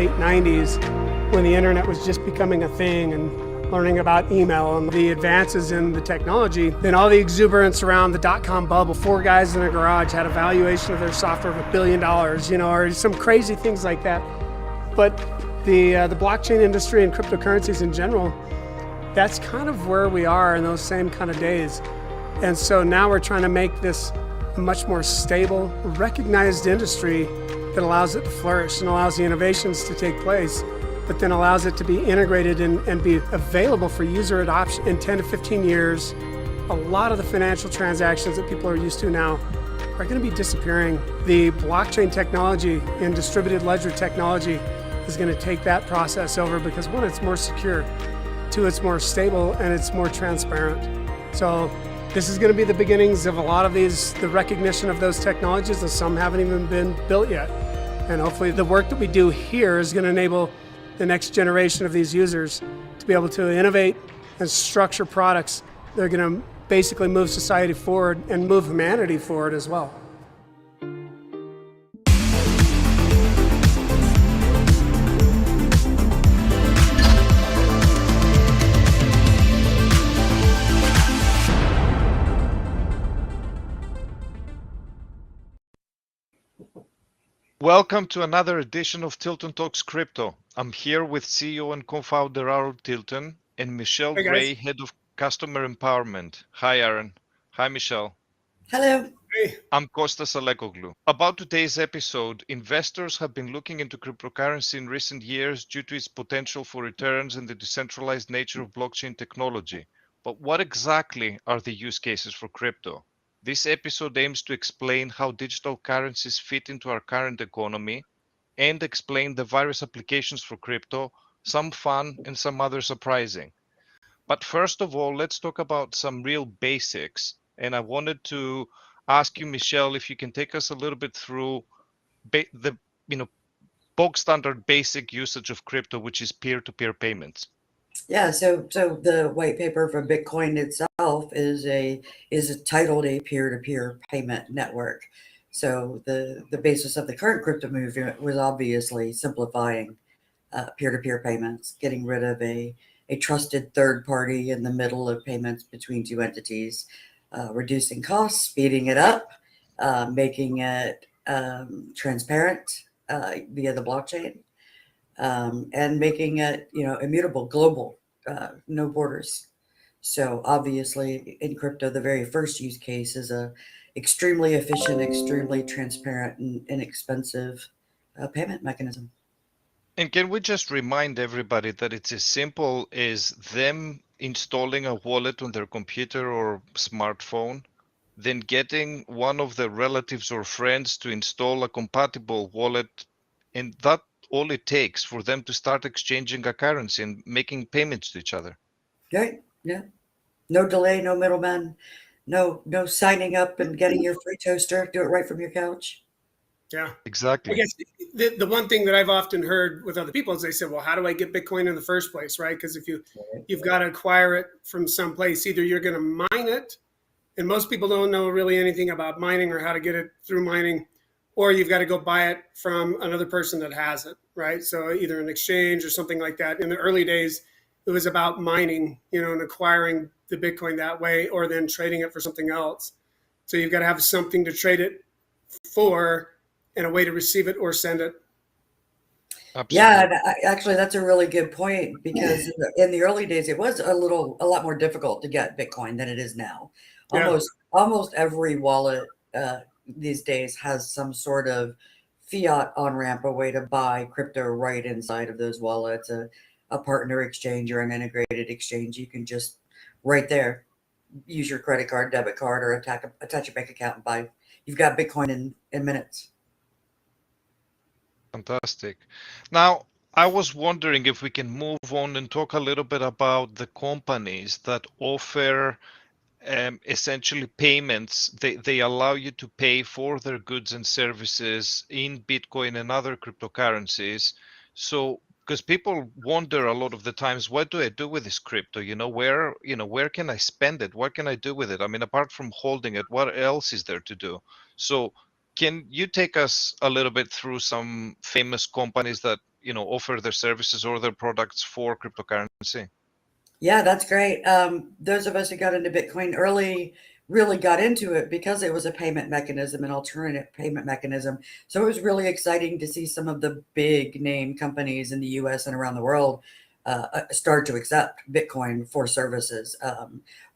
late 90s when the internet was just becoming a thing and learning about email and the advances in the technology, then all the exuberance around the dot-com bubble, 4 guys in a garage had a valuation of their software of $1 billion, or some crazy things like that. But the blockchain industry and cryptocurrencies in general, that's kind of where we are in those same kind of days. And so now we're trying to make this a much more stable, recognized industry that allows it to flourish and allows the innovations to take place, but then allows it to be integrated and be available for user adoption in 10 to 15 years. A lot of the financial transactions that people are used to now are going to be disappearing. The blockchain technology and distributed ledger technology is going to take that process over because 1, it's more secure, 2, it's more stable, and it's more transparent. So this is going to be the beginnings of a lot of these, the recognition of those technologies, and some haven't even been built yet. And hopefully the work that we do here is going to enable the next generation of these users to be able to innovate and structure products that are going to basically move society forward and move humanity forward as well. Welcome to another edition of Tilton Talks Crypto. I'm here with CEO and co-founder Aaron Tilton and Michelle Gray, Head of Customer Empowerment. Hi, Aaron. Hi, Michelle. Hello. Hey. I'm Kostas Alekoglu. About today's episode, investors have been looking into cryptocurrency in recent years due to its potential for returns and the decentralized nature of blockchain technology. But what exactly are the use cases for crypto? This episode aims to explain how digital currencies fit into our current economy and explain the various applications for crypto, some fun and some other surprising. But first of all, let's talk about some real basics. And I wanted to ask you, Michelle, if you can take us a little bit through the bog standard basic usage of crypto, which is peer-to-peer payments. Yeah, so the white paper for Bitcoin itself is titled a peer-to-peer payment network. So the basis of the current crypto movement was obviously simplifying peer-to-peer payments, getting rid of a trusted third party in the middle of payments between 2 entities, reducing costs, speeding it up, making it transparent via the blockchain. And making it, immutable, global, no borders. So obviously in crypto, the very first use case is a extremely efficient, extremely transparent and inexpensive payment mechanism. And can we just remind everybody that it's as simple as them installing a wallet on their computer or smartphone, then getting one of their relatives or friends to install a compatible wallet, and that all it takes for them to start exchanging a currency and making payments to each other. Right. Yeah. No delay, no middleman, no signing up and getting your free toaster. Do it right from your couch. Yeah, exactly. I guess the one thing that I've often heard with other people is they said, well, how do I get Bitcoin in the first place, right? Because if you've got to acquire it from someplace, either you're going to mine it, and most people don't know really anything about mining or how to get it through mining, or you've got to go buy it from another person that has it, right? So either an exchange or something like that. In the early days, it was about mining, and acquiring the Bitcoin that way, or then trading it for something else. So you've got to have something to trade it for and a way to receive it or send it. Absolutely. Yeah, actually, that's a really good point, because in the early days, it was a lot more difficult to get Bitcoin than it is now. Almost every wallet these days has some sort of fiat on-ramp, a way to buy crypto right inside of those wallets, a partner exchange or an integrated exchange. You can just right there use your credit card, debit card, or attach a bank account and buy. You've got Bitcoin in minutes. Fantastic. Now, I was wondering if we can move on and talk a little bit about the companies that offer essentially payments. They allow you to pay for their goods and services in Bitcoin and other cryptocurrencies. So, because people wonder a lot of the times, what do I do with this crypto? Where can I spend it? What can I do with it? I mean, apart from holding it, what else is there to do? So can you take us a little bit through some famous companies that offer their services or their products for cryptocurrency? Yeah, that's great. Those of us who got into Bitcoin early really got into it because it was a payment mechanism, an alternative payment mechanism. So it was really exciting to see some of the big name companies in the US and around the world start to accept Bitcoin for services.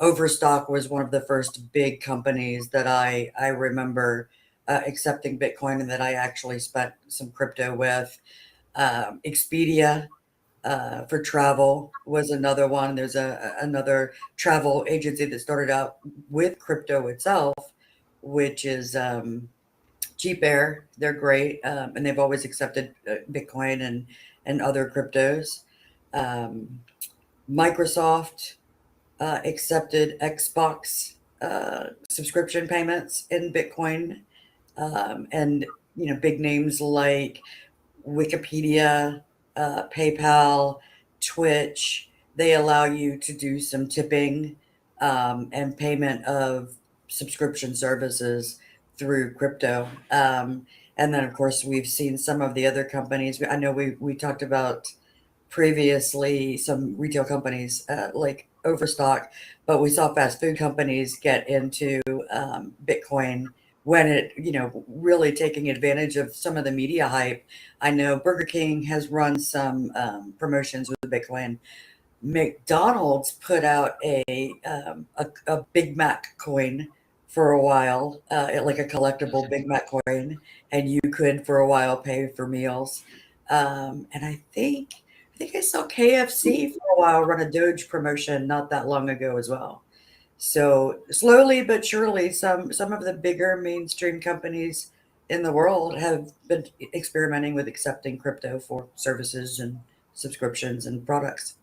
Overstock was one of the first big companies that I remember accepting Bitcoin and that I actually spent some crypto with. Expedia for travel was another one. There's another travel agency that started out with crypto itself, which is Cheap Air. They're great, and they've always accepted Bitcoin and other cryptos. Um, Microsoft accepted Xbox subscription payments in Bitcoin, and big names like Wikipedia, PayPal, Twitch, they allow you to do some tipping and payment of subscription services through crypto. And then, of course, we've seen some of the other companies. I know we talked about previously some retail companies like Overstock, but we saw fast food companies get into Bitcoin when it, really taking advantage of some of the media hype. I know Burger King has run some promotions with Bitcoin. McDonald's put out a Big Mac coin for a while, like a collectible Big Mac coin, and you could for a while pay for meals. And I think I saw KFC for a while run a Doge promotion not that long ago as well. So slowly but surely, some of the bigger mainstream companies in the world have been experimenting with accepting crypto for services and subscriptions and products.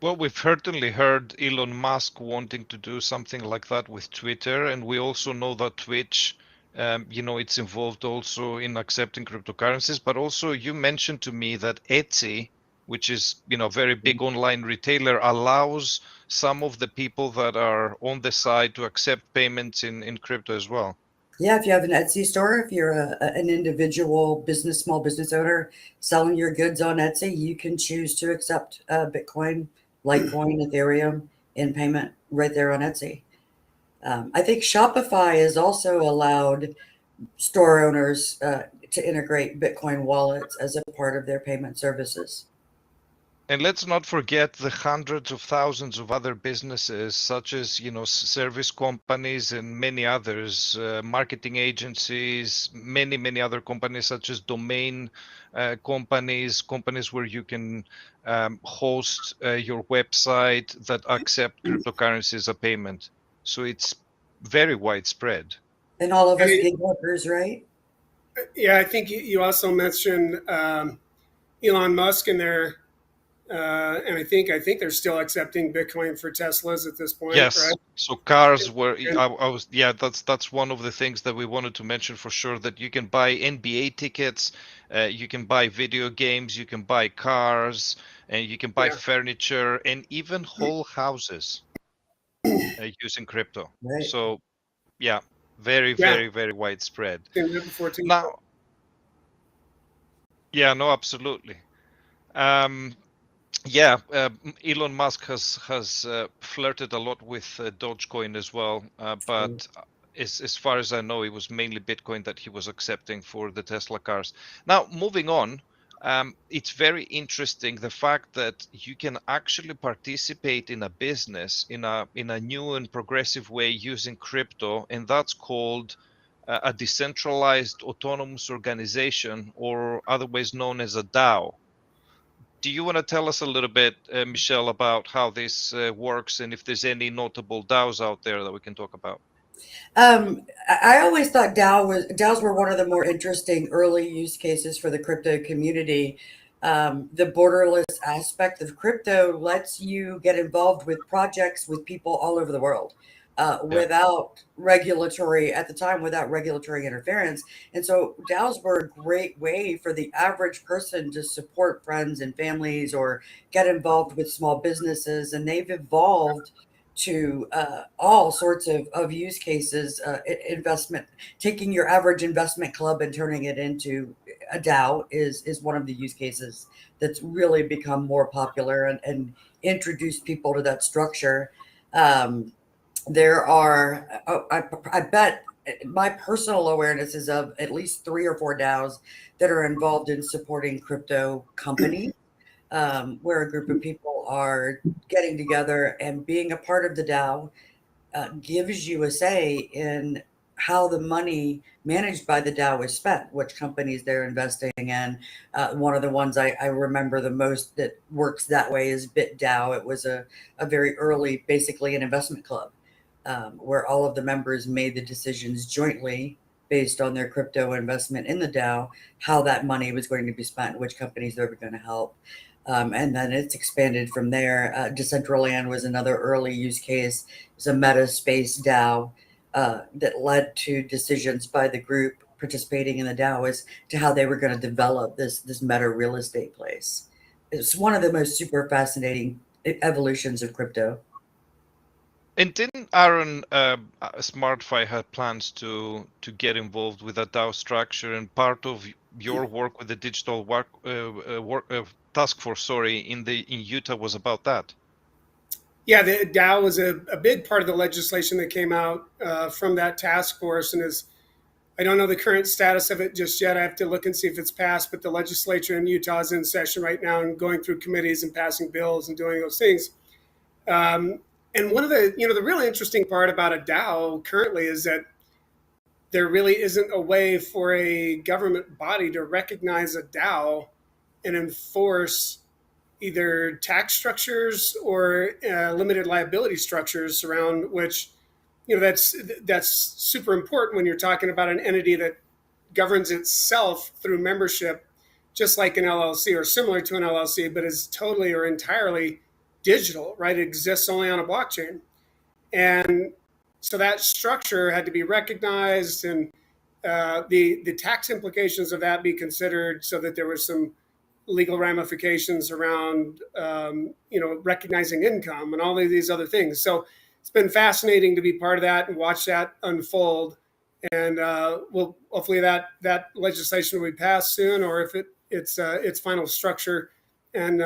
Well, we've certainly heard Elon Musk wanting to do something like that with Twitter, and we also know that Twitch, it's involved also in accepting cryptocurrencies. But also, you mentioned to me that Etsy, which is, a very big online retailer, allows some of the people that are on the side to accept payments in crypto as well. Yeah, if you have an Etsy store, if you're an individual business, small business owner selling your goods on Etsy, you can choose to accept Bitcoin, Litecoin, Ethereum in payment right there on Etsy. I think Shopify has also allowed store owners to integrate Bitcoin wallets as a part of their payment services. And let's not forget the hundreds of thousands of other businesses, such as, service companies and many others, marketing agencies, many other companies, such as domain companies where you can host your website that accept cryptocurrency as a payment. So it's very widespread. And all of us Hey, gig workers, right? yeah, I think you also mentioned Elon Musk in there, and I think they're still accepting Bitcoin for Teslas at this point, Yes. right? So cars were, And that's one of the things that we wanted to mention for sure, that you can buy NBA tickets, you can buy video games, you can buy cars, and you can buy yeah, furniture and even whole houses using crypto. Right. So yeah, very, yeah, very, very widespread. seen that before too. Now, yeah, no, absolutely. Um, Yeah, Elon Musk has flirted a lot with Dogecoin as well, but as far as I know, it was mainly Bitcoin that he was accepting for the Tesla cars. Now, moving on, it's very interesting the fact that you can actually participate in a business in a new and progressive way using crypto, and that's called a decentralized autonomous organization, or otherwise known as a DAO. Do you want to tell us a little bit, Michelle, about how this works and if there's any notable DAOs out there that we can talk about? I always thought DAOs were one of the more interesting early use cases for the crypto community. The borderless aspect of crypto lets you get involved with projects with people all over the world Yeah. without regulatory, at the time, without regulatory interference. And so DAOs were a great way for the average person to support friends and families or get involved with small businesses. And they've evolved to all sorts of use cases, investment, taking your average investment club and turning it into a DAO is one of the use cases that's really become more popular and introduced people to that structure. There are, I bet my personal awareness is of at least 3 or 4 DAOs that are involved in supporting crypto companies, where a group of people are getting together and being a part of the DAO gives you a say in how the money managed by the DAO is spent, which companies they're investing in. One of the ones I remember the most that works that way is BitDAO. It was a very early, basically an investment club, where all of the members made the decisions jointly based on their crypto investment in the DAO, how that money was going to be spent, which companies they were going to help. And then it's expanded from there. Decentraland was another early use case. It was a meta space DAO that led to decisions by the group participating in the DAO as to how they were going to develop this meta real estate place. It's one of the most super fascinating evolutions of crypto. And didn't Aaron SmartFi had plans to get involved with a DAO structure, and part of your work with the digital task force, sorry, in Utah was about that? Yeah, the DAO was a big part of the legislation that came out from that task force, and I don't know the current status of it just yet. I have to look and see if it's passed, but the legislature in Utah is in session right now and going through committees and passing bills and doing those things. And one of the really interesting part about a DAO currently is that there really isn't a way for a government body to recognize a DAO and enforce either tax structures or limited liability structures around which, that's super important when you're talking about an entity that governs itself through membership, just like an LLC or similar to an LLC, but is totally or entirely digital, right? It exists only on a blockchain. And so that structure had to be recognized, and the tax implications of that be considered, so that there was some legal ramifications around recognizing income and all of these other things. So it's been fascinating to be part of that and watch that unfold. And hopefully that legislation will be passed soon, or if its final structure and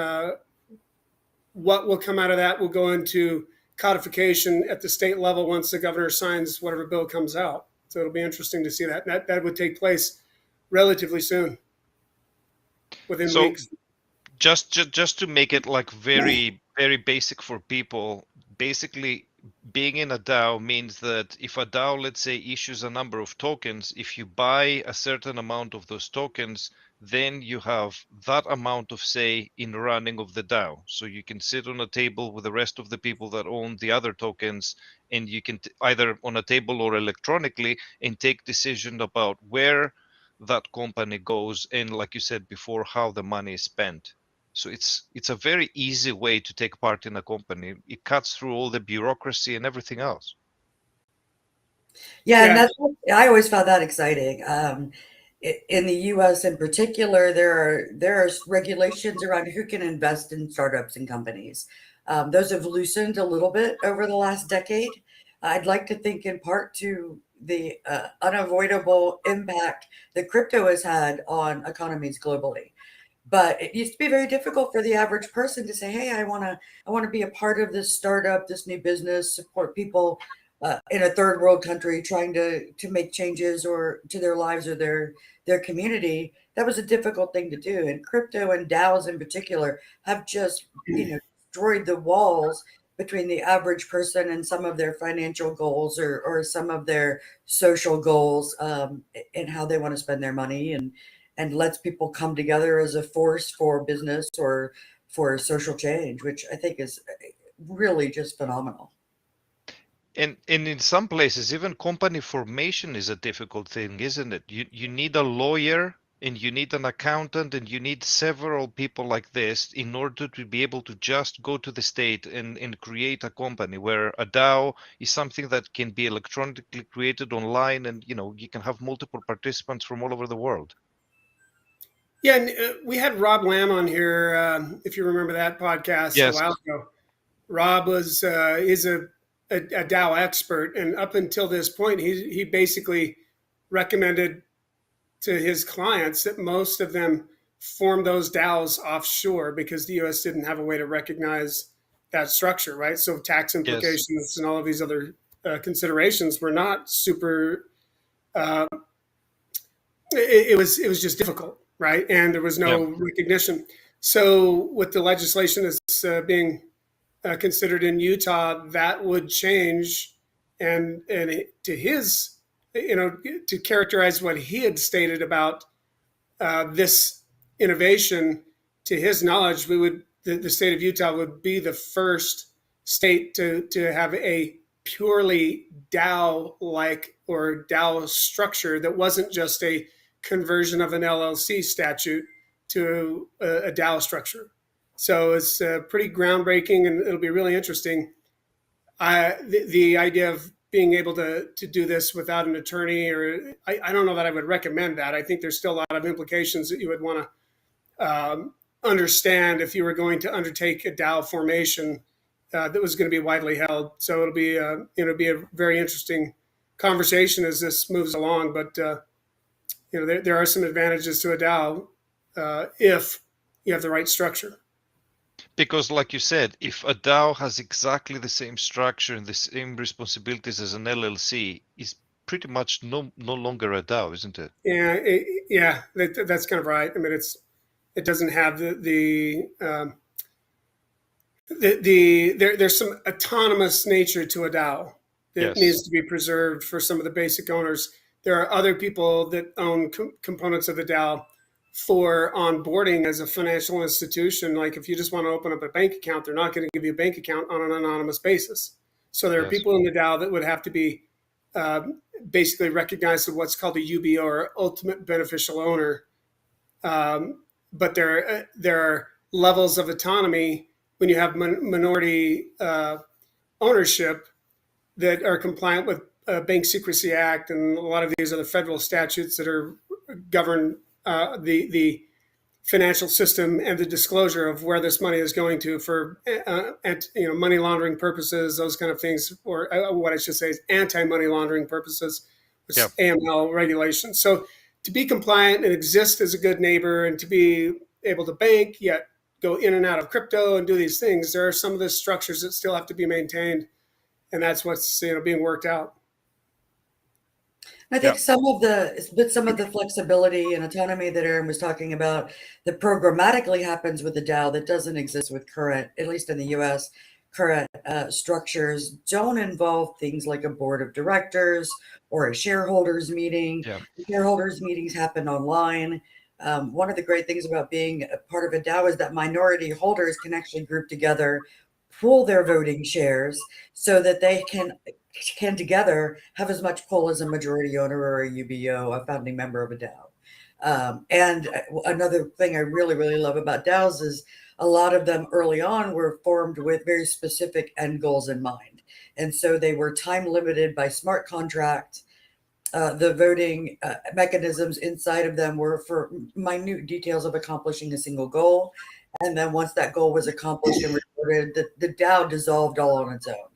what will come out of that will go into codification at the state level once the governor signs whatever bill comes out. So it'll be interesting to see that. That would take place relatively soon, within weeks. Just to make it like very, very basic for people, basically being in a DAO means that if a DAO, let's say, issues a number of tokens, if you buy a certain amount of those tokens, then you have that amount of say in running of the DAO. So you can sit on a table with the rest of the people that own the other tokens, and you can either on a table or electronically, and take decision about where that company goes, and like you said before, how the money is spent. So it's a very easy way to take part in a company. It cuts through all the bureaucracy and everything else. Yeah, and I always found that exciting. In the U.S. in particular, there are regulations around who can invest in startups and companies. Those have loosened a little bit over the last decade. I'd like to think in part to the unavoidable impact that crypto has had on economies globally. But it used to be very difficult for the average person to say, "Hey, I want to be a part of this startup, this new business, support people in a third world country trying to make changes or to their lives or their community." That was a difficult thing to do. And crypto and DAOs in particular have just destroyed the walls between the average person and some of their financial goals or some of their social goals, and how they want to spend their money, and lets people come together as a force for business or for social change, which I think is really just phenomenal. And in some places, even company formation is a difficult thing, isn't it? You need a lawyer, and you need an accountant, and you need several people like this in order to be able to just go to the state and create a company, where a DAO is something that can be electronically created online, and you can have multiple participants from all over the world. Yeah, and we had Rob Lamb on here, if you remember that podcast. Yes. A while ago. Rob is a a DAO expert, and up until this point, he basically recommended to his clients that most of them form those DAOs offshore because the U.S. didn't have a way to recognize that structure, right? So tax Yes. implications and all of these other considerations were not super. Uh, it was just difficult, right? And there was Yeah. no recognition. So with the legislation that's being considered in Utah, that would change. And to his, to characterize what he had stated about this innovation, to his knowledge, the state of Utah would be the first state to have a purely DAO like or DAO structure that wasn't just a conversion of an LLC statute to a DAO structure. So it's pretty groundbreaking, and it'll be really interesting. The idea of being able to do this without an attorney, or I don't know that I would recommend that. I think there's still a lot of implications that you would want to understand if you were going to undertake a DAO formation that was going to be widely held. So it'll be a very interesting conversation as this moves along. But there are some advantages to a DAO if you have the right structure. Because, like you said, if a DAO has exactly the same structure and the same responsibilities as an LLC, it's pretty much no longer a DAO, isn't it? Yeah, that's kind of right. I mean, it doesn't have there's some autonomous nature to a DAO that Yes. needs to be preserved for some of the basic owners. There are other people that own components of the DAO for onboarding as a financial institution. Like if you just want to open up a bank account, they're not going to give you a bank account on an anonymous basis. So there are Yes. people in the DAO that would have to be basically recognized as what's called a UBO, or ultimate beneficial owner. But there are levels of autonomy when you have minority ownership that are compliant with Bank Secrecy Act and a lot of these other federal statutes that are govern the financial system and the disclosure of where this money is going to for money laundering purposes, those kind of things, or what I should say is anti-money laundering purposes, which is AML regulations. So to be compliant and exist as a good neighbor and to be able to bank yet go in and out of crypto and do these things, there are some of the structures that still have to be maintained, and that's what's being worked out. I think some of the flexibility and autonomy that Aaron was talking about that programmatically happens with the DAO that doesn't exist with current, at least in the US, current structures don't involve things like a board of directors or a shareholders meeting. Yeah. Shareholders meetings happen online. One of the great things about being a part of a DAO is that minority holders can actually group together, pool their voting shares so that they can together have as much pull as a majority owner or a UBO, a founding member of a DAO. And another thing I really, really love about DAOs is a lot of them early on were formed with very specific end goals in mind. And so they were time limited by smart contract. The voting mechanisms inside of them were for minute details of accomplishing a single goal. And then once that goal was accomplished and recorded, the DAO dissolved all on its own,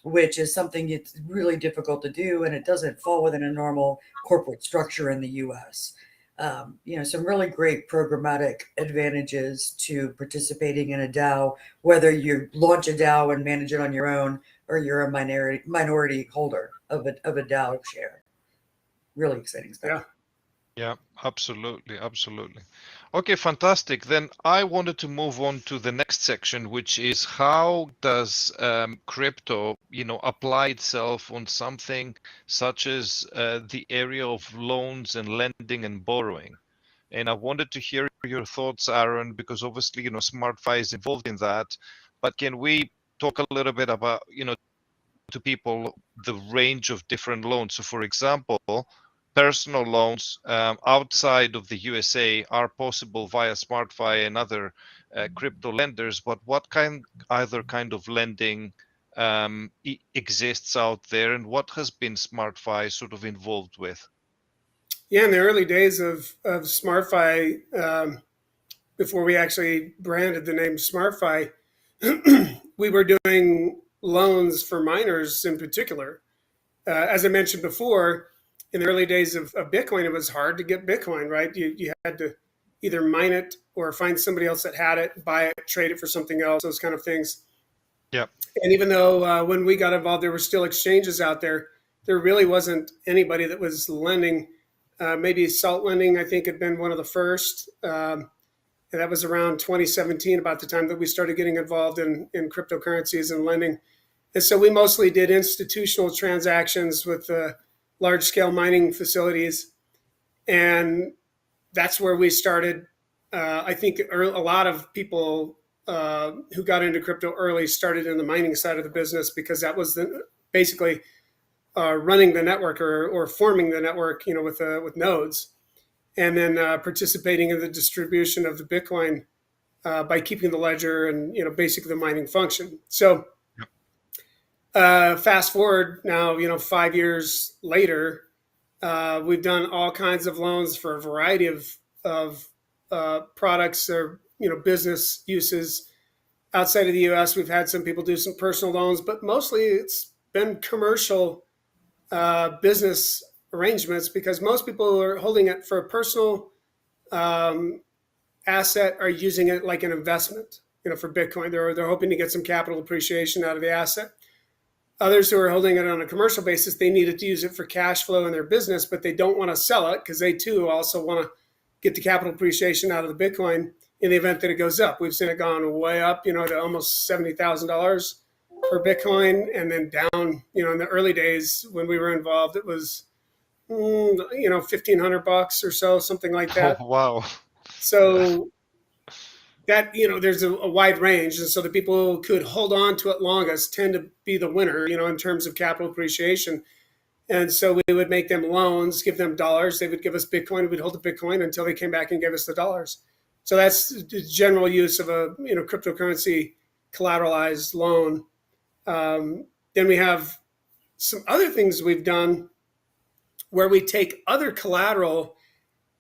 which is something it's really difficult to do, and it doesn't fall within a normal corporate structure in the US. Some really great programmatic advantages to participating in a DAO, whether you launch a DAO and manage it on your own, or you're a minority holder of a DAO share. Really exciting stuff. Yeah, absolutely. Okay, fantastic. Then I wanted to move on to the next section, which is how does crypto, apply itself on something such as the area of loans and lending and borrowing. And I wanted to hear your thoughts, Aaron, because obviously, SmartFi is involved in that. But can we talk a little bit about, to people, the range of different loans? So, for example, personal loans outside of the USA are possible via SmartFi and other crypto lenders, but what other kind of lending exists out there, and what has been SmartFi sort of involved with? Yeah, in the early days of SmartFi, before we actually branded the name SmartFi, we were doing loans for miners in particular. As I mentioned before, in the early days of Bitcoin, it was hard to get Bitcoin, right? You had to either mine it or find somebody else that had it, buy it, trade it for something else, those kind of things. Yeah. And even though when we got involved, there were still exchanges out there, there really wasn't anybody that was lending. Maybe Salt Lending, I think, had been one of the first. And that was around 2017, about the time that we started getting involved in cryptocurrencies and lending. And so we mostly did institutional transactions with large scale mining facilities. And that's where we started. I think a lot of people who got into crypto early started in the mining side of the business, because that was basically running the network, or forming the network, with nodes, and then participating in the distribution of the Bitcoin by keeping the ledger and basically the mining function. So fast forward now, 5 years later, we've done all kinds of loans for a variety of products or business uses outside of the U.S. We've had some people do some personal loans, but mostly it's been commercial business arrangements, because most people are holding it for a personal asset, are using it like an investment. For Bitcoin, they're hoping to get some capital appreciation out of the asset. Others who are holding it on a commercial basis, they needed to use it for cash flow in their business, but they don't want to sell it, because they too also want to get the capital appreciation out of the Bitcoin in the event that it goes up. We've seen it gone way up, to almost $70,000 for Bitcoin, and then down, in the early days when we were involved, it was, $1,500 or so, something like that. Oh, wow. So that, there's a wide range. And so the people who could hold on to it longest tend to be the winner, in terms of capital appreciation. And so we would make them loans, give them dollars. They would give us Bitcoin. We'd hold the Bitcoin until they came back and gave us the dollars. So that's the general use of a cryptocurrency collateralized loan. Then we have some other things we've done where we take other collateral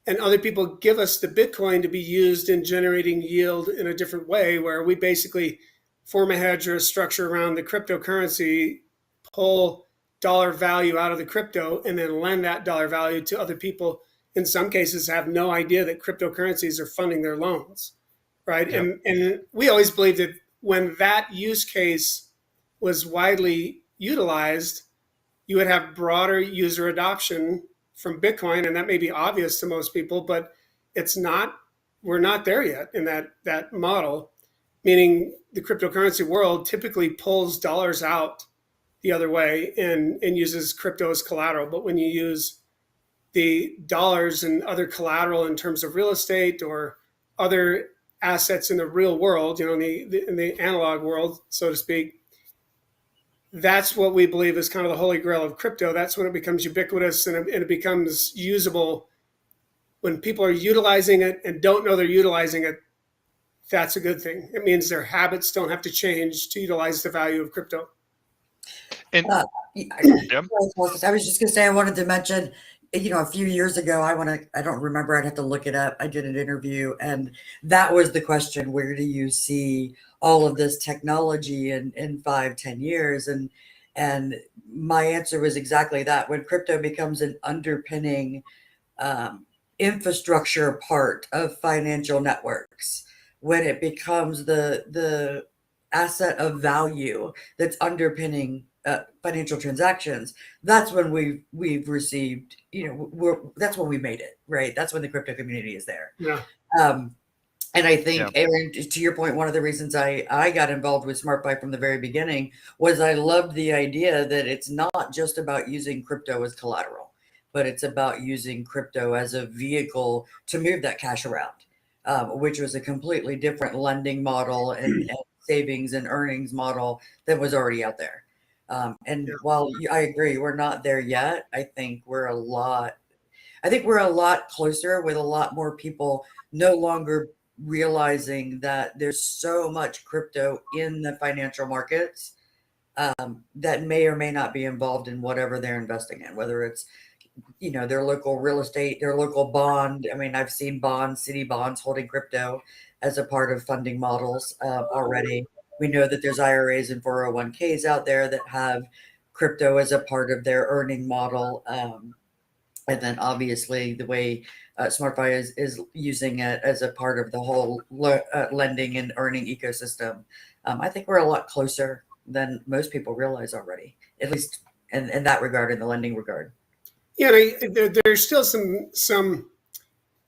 and other people give us the Bitcoin to be used in generating yield in a different way, where we basically form a hedge or a structure around the cryptocurrency, pull dollar value out of the crypto, and then lend that dollar value to other people. In some cases, have no idea that cryptocurrencies are funding their loans, right? Yep. And we always believed that when that use case was widely utilized, you would have broader user adoption from Bitcoin, and that may be obvious to most people, but it's not. We're not there yet in that model, meaning the cryptocurrency world typically pulls dollars out the other way and uses crypto as collateral. But when you use the dollars and other collateral in terms of real estate or other assets in the real world, in the analog world, so to speak, that's what we believe is kind of the holy grail of crypto. That's when it becomes ubiquitous and it becomes usable. When people are utilizing it and don't know they're utilizing it, that's a good thing. It means their habits don't have to change to utilize the value of crypto. And I was just going to say, I wanted to mention, a few years ago, I don't remember, I'd have to look it up. I did an interview, and that was the question: where do you see all of this technology in 5-10 years? And my answer was exactly that. When crypto becomes an underpinning infrastructure part of financial networks, when it becomes the asset of value that's underpinning financial transactions, that's when we've received, that's when we made it, right? That's when the crypto community is there. Yeah. And I think, Aaron, to your point, one of the reasons I got involved with SmartFi from the very beginning was I loved the idea that it's not just about using crypto as collateral, but it's about using crypto as a vehicle to move that cash around, which was a completely different lending model and savings and earnings model that was already out there. While I agree, we're not there yet, I think we're a lot closer, with a lot more people no longer realizing that there's so much crypto in the financial markets that may or may not be involved in whatever they're investing in, whether it's, their local real estate, their local bond. I mean, I've seen city bonds holding crypto as a part of funding models already. We know that there's IRAs and 401ks out there that have crypto as a part of their earning model. And then obviously the way SmartFi is using it as a part of the whole lending and earning ecosystem. I think we're a lot closer than most people realize already, at least in that regard, in the lending regard. Yeah, there's still some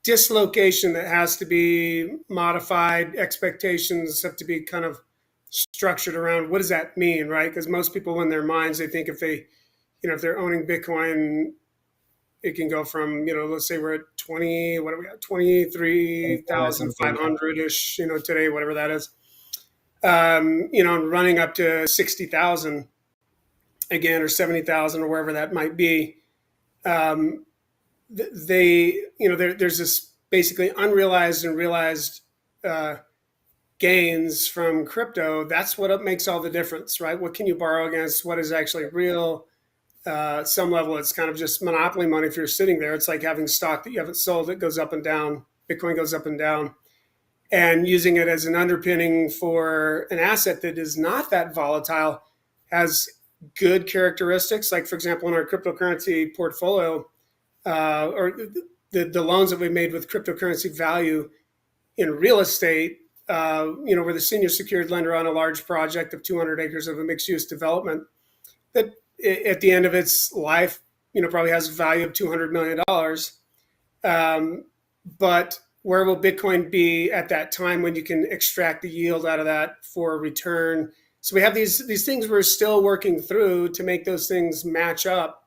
dislocation that has to be modified. Expectations have to be kind of structured around what does that mean, right? Because most people, in their minds, they think if they're owning Bitcoin, it can go from, let's say we're at 20, what are we at, 23,500 ish, today, whatever that is, and running up to 60,000 again, or 70,000 or wherever that might be. There's this basically unrealized and realized gains from crypto. That's what makes all the difference, right? What can you borrow against? What is actually real? Some level, it's kind of just monopoly money. If you're sitting there, it's like having stock that you haven't sold. It goes up and down. Bitcoin goes up and down. And using it as an underpinning for an asset that is not that volatile, has good characteristics. Like, for example, in our cryptocurrency portfolio, or the loans that we made with cryptocurrency value in real estate, we're the senior secured lender on a large project of 200 acres of a mixed use development that at the end of its life, probably has a value of $200 million. But where will Bitcoin be at that time when you can extract the yield out of that for a return? So we have these things we're still working through to make those things match up,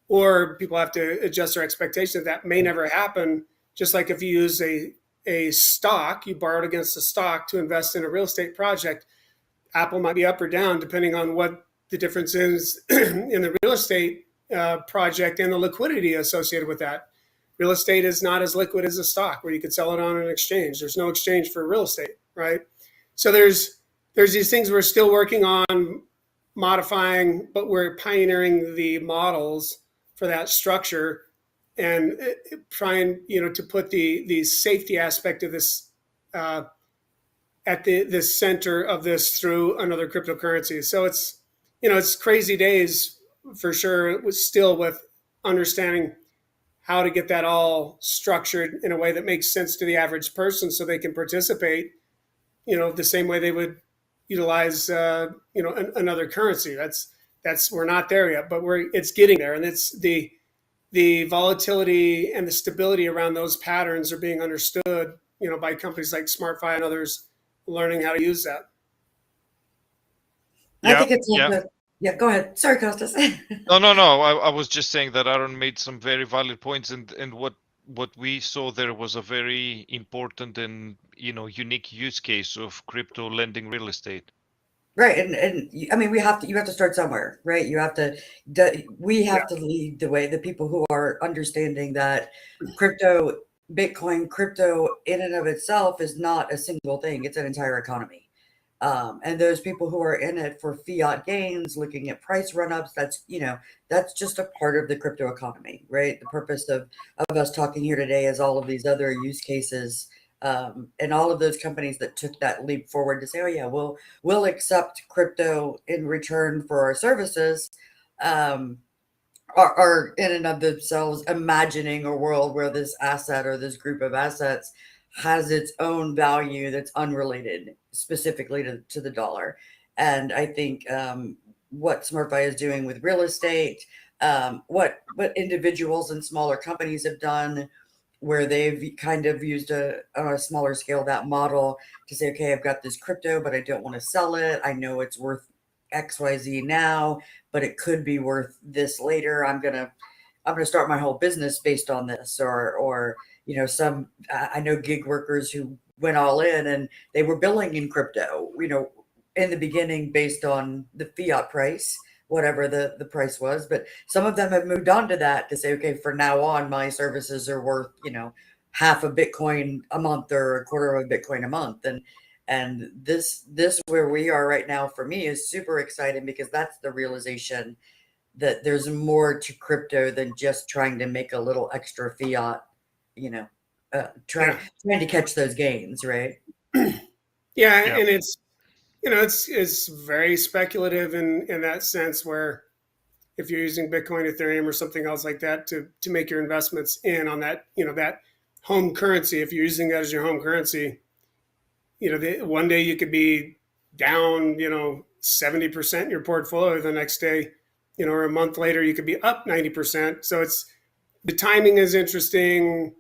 or people have to adjust their expectations. That may never happen. Just like if you use a stock, you borrowed against a stock to invest in a real estate project, Apple might be up or down depending on what the difference is in the real estate project and the liquidity associated with that. Real estate is not as liquid as a stock where you could sell it on an exchange. There's no exchange for real estate, right? So there's these things we're still working on modifying, but we're pioneering the models for that structure and trying, to put the safety aspect of this at the center of this through another cryptocurrency. So it's crazy days for sure. It was still with understanding how to get that all structured in a way that makes sense to the average person so they can participate, the same way they would utilize, another currency. That's we're not there yet, but it's getting there. And it's the volatility and the stability around those patterns are being understood, by companies like SmartFi and others learning how to use that. I think it's yeah, go ahead. Sorry, Costas. No. I was just saying that Aaron made some very valid points, and what we saw there was a very important and unique use case of crypto lending real estate. Right, and I mean, you have to start somewhere, right? We have to lead the way. The people who are understanding that Bitcoin, crypto in and of itself is not a single thing; it's an entire economy. And those people who are in it for fiat gains, looking at price run-ups, that's just a part of the crypto economy, right? The purpose of us talking here today is all of these other use cases, and all of those companies that took that leap forward to say, oh yeah, we'll accept crypto in return for our services, are in and of themselves imagining a world where this asset or this group of assets has its own value that's unrelated specifically to the dollar. And I think what SmartFi is doing with real estate, what individuals and smaller companies have done, where they've kind of used on a smaller scale that model to say, okay, I've got this crypto, but I don't want to sell it. I know it's worth XYZ now, but it could be worth this later. I'm gonna start my whole business based on this, or I know gig workers who went all in and they were billing in crypto, in the beginning based on the fiat price, whatever the price was. But some of them have moved on to that to say, okay, from now on, my services are worth, half a Bitcoin a month or a quarter of a Bitcoin a month. And this where we are right now for me is super exciting, because that's the realization that there's more to crypto than just trying to make a little extra fiat, trying to catch those gains, right? Yeah, and It's very speculative in that sense where if you're using Bitcoin, Ethereum, or something else like that to make your investments in on that, that home currency, if you're using that as your home currency, one day you could be down, 70% in your portfolio. The next day, or a month later, you could be up 90%. So the timing is interesting,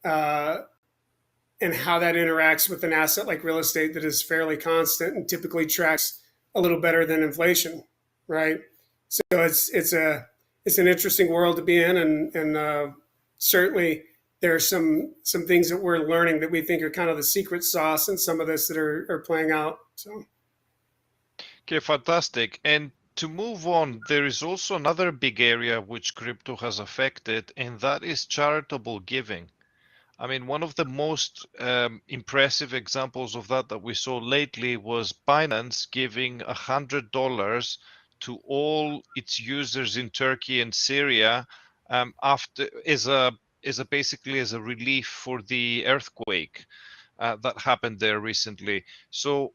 and how that interacts with an asset like real estate that is fairly constant and typically tracks a little better than inflation, right? So it's an interesting world to be in, and certainly there are some things that we're learning that we think are kind of the secret sauce, and some of this that are playing out. So Okay, fantastic. And to move on, there is also another big area which crypto has affected, and that is charitable giving. I mean, one of the most impressive examples of that we saw lately was Binance giving $100 to all its users in Turkey and Syria after as a basically as a relief for the earthquake that happened there recently. So,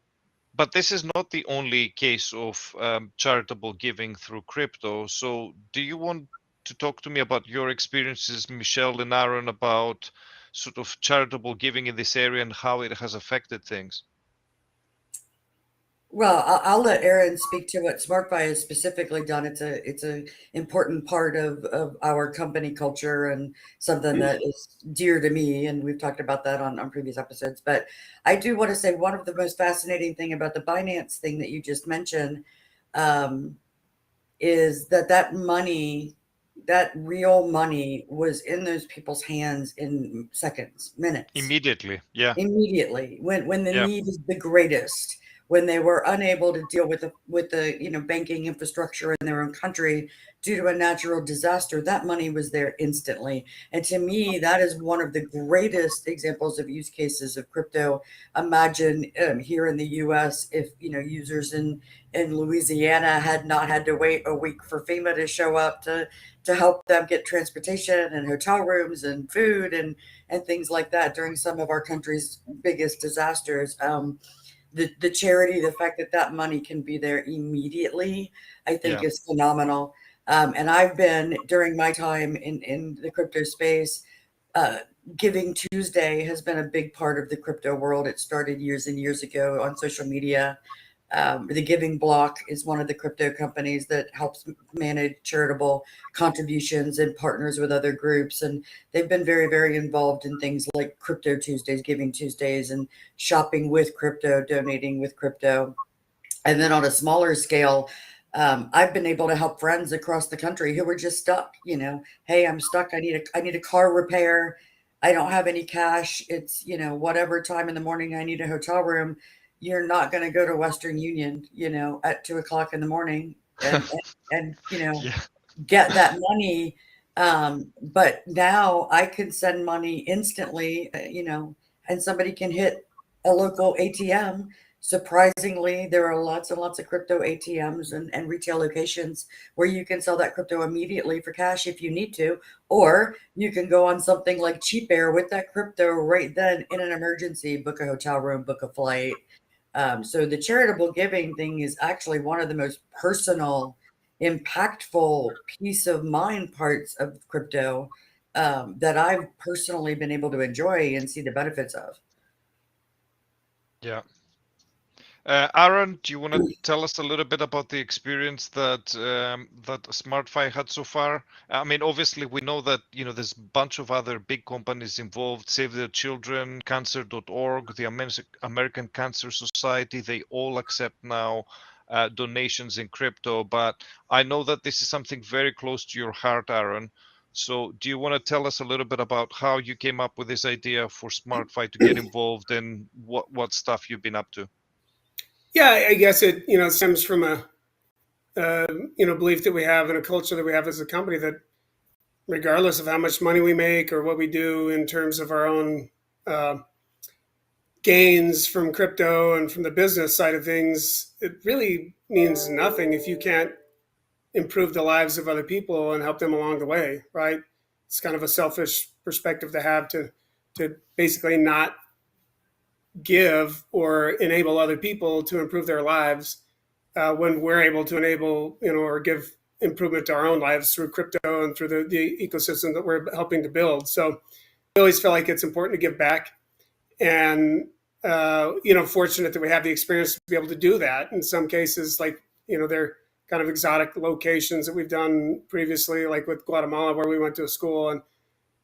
but this is not the only case of charitable giving through crypto. So, do you want to talk to me about your experiences, Michelle and Aaron, about sort of charitable giving in this area and how it has affected things? Well, I'll let Aaron speak to what SmartFi has specifically done. It's a important part of our company culture and something that is dear to me. And we've talked about that on previous episodes. But I do want to say one of the most fascinating thing about the Binance thing that you just mentioned um, is that money, that real money, was in those people's hands in seconds, minutes, Immediately, yeah, immediately when the yeah, need is the greatest, when they were unable to deal with the banking infrastructure in their own country due to a natural disaster. That money was there instantly, and to me that is one of the greatest examples of use cases of crypto. Imagine here in the US, if users in Louisiana had not had to wait a week for FEMA to show up to help them get transportation and hotel rooms and food and things like that during some of our country's biggest disasters. The charity, the fact that that money can be there immediately, I think yeah, is phenomenal. And I've been, during my time in the crypto space, uh, Giving Tuesday has been a big part of the crypto world. It started years and years ago on social media. The Giving Block is one of the crypto companies that helps manage charitable contributions and partners with other groups. And they've been very, very involved in things like Crypto Tuesdays, Giving Tuesdays, and shopping with crypto, donating with crypto. And then on a smaller scale, I've been able to help friends across the country who were just stuck. Hey, I'm stuck. I need a car repair. I don't have any cash. It's whatever time in the morning I need a hotel room. You're not going to go to Western Union, at 2 o'clock in the morning and yeah, get that money. But now I can send money instantly, and somebody can hit a local ATM. Surprisingly, there are lots and lots of crypto ATMs and retail locations where you can sell that crypto immediately for cash if you need to, or you can go on something like Cheap Air with that crypto right then in an emergency, book a hotel room, book a flight. So the charitable giving thing is actually one of the most personal, impactful, peace of mind parts of crypto that I've personally been able to enjoy and see the benefits of. yeah. Aaron, do you want to tell us a little bit about the experience that SmartFi had so far? I mean, obviously, we know that there's a bunch of other big companies involved: Save the Children, Cancer.org, the American Cancer Society. They all accept now donations in crypto. But I know that this is something very close to your heart, Aaron. So, do you want to tell us a little bit about how you came up with this idea for SmartFi to get involved and what stuff you've been up to? yeah, I guess it stems from a belief that we have and a culture that we have as a company that regardless of how much money we make or what we do in terms of our own uh, gains from crypto and from the business side of things, it really means nothing if you can't improve the lives of other people and help them along the way, right? It's kind of a selfish perspective to have to basically not give or enable other people to improve their lives when we're able to enable, or give improvement to our own lives through crypto and through the ecosystem that we're helping to build. So I always feel like it's important to give back, and fortunate that we have the experience to be able to do that. In some cases, like they're kind of exotic locations that we've done previously, like with Guatemala, where we went to a school and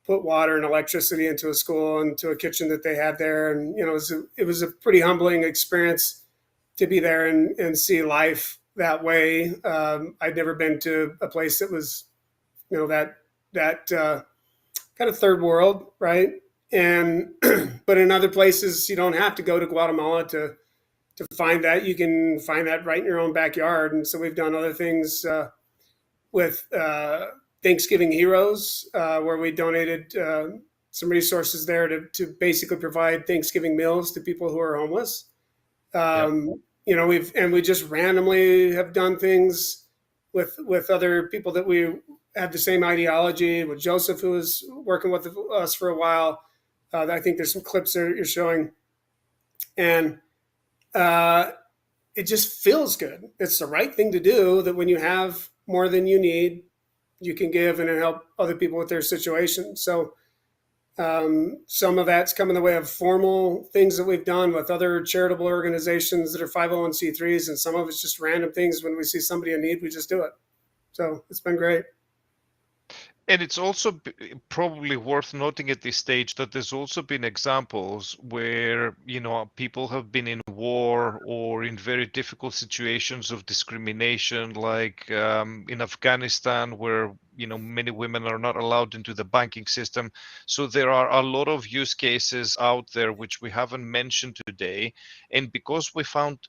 put water and electricity into a school and to a kitchen that they had there, and it was a pretty humbling experience to be there and see life that way. I'd never been to a place that was that kind of third world, right? And but in other places, you don't have to go to Guatemala to find that. You can find that right in your own backyard. And so we've done other things with Thanksgiving Heroes, where we donated some resources there to basically provide Thanksgiving meals to people who are homeless. We just randomly have done things with other people that we have the same ideology. With Joseph, who was working with us for a while, I think there's some clips there you're showing, and it just feels good. It's the right thing to do. That when you have more than you need, you can give and help other people with their situation. So some of that's come in the way of formal things that we've done with other charitable organizations that are 501c3s, and some of it's just random things. When we see somebody in need, we just do it. So it's been great. And it's also probably worth noting at this stage that there's also been examples where, people have been in war or in very difficult situations of discrimination, like in Afghanistan, where, many women are not allowed into the banking system. So there are a lot of use cases out there which we haven't mentioned today. And because we found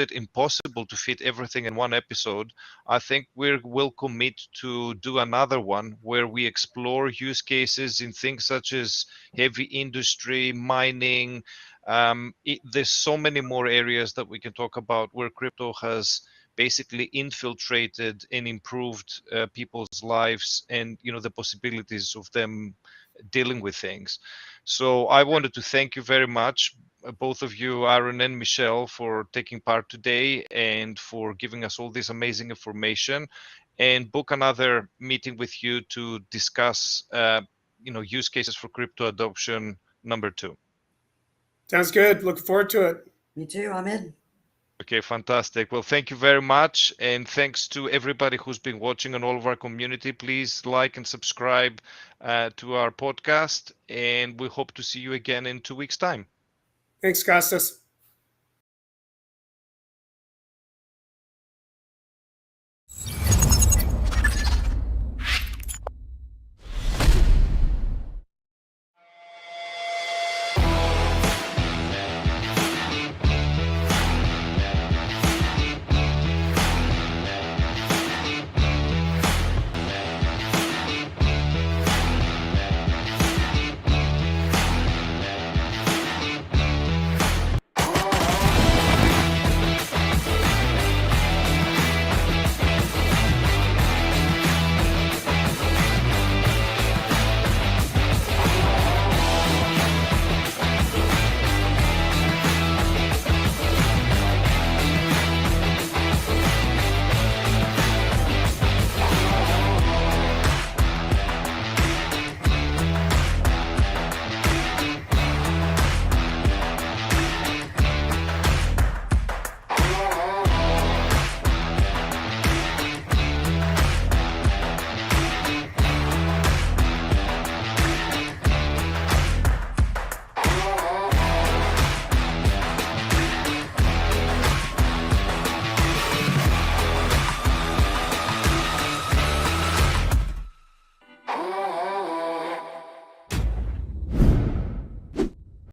it impossible to fit everything in one episode, I think we'll commit to do another one where we explore use cases in things such as heavy industry, mining. There's so many more areas that we can talk about where crypto has basically infiltrated and improved people's lives, and the possibilities of them dealing with things. So I wanted to thank you very much, both of you, Aaron and Michelle, for taking part today and for giving us all this amazing information, and book another meeting with you to discuss use cases for crypto adoption number 2. Sounds good. Look forward to it. Me too. I'm in. Okay, fantastic. Well, thank you very much. And thanks to everybody who's been watching and all of our community. Please like and subscribe to our podcast. And we hope to see you again in 2 weeks' time. Thanks, Costas.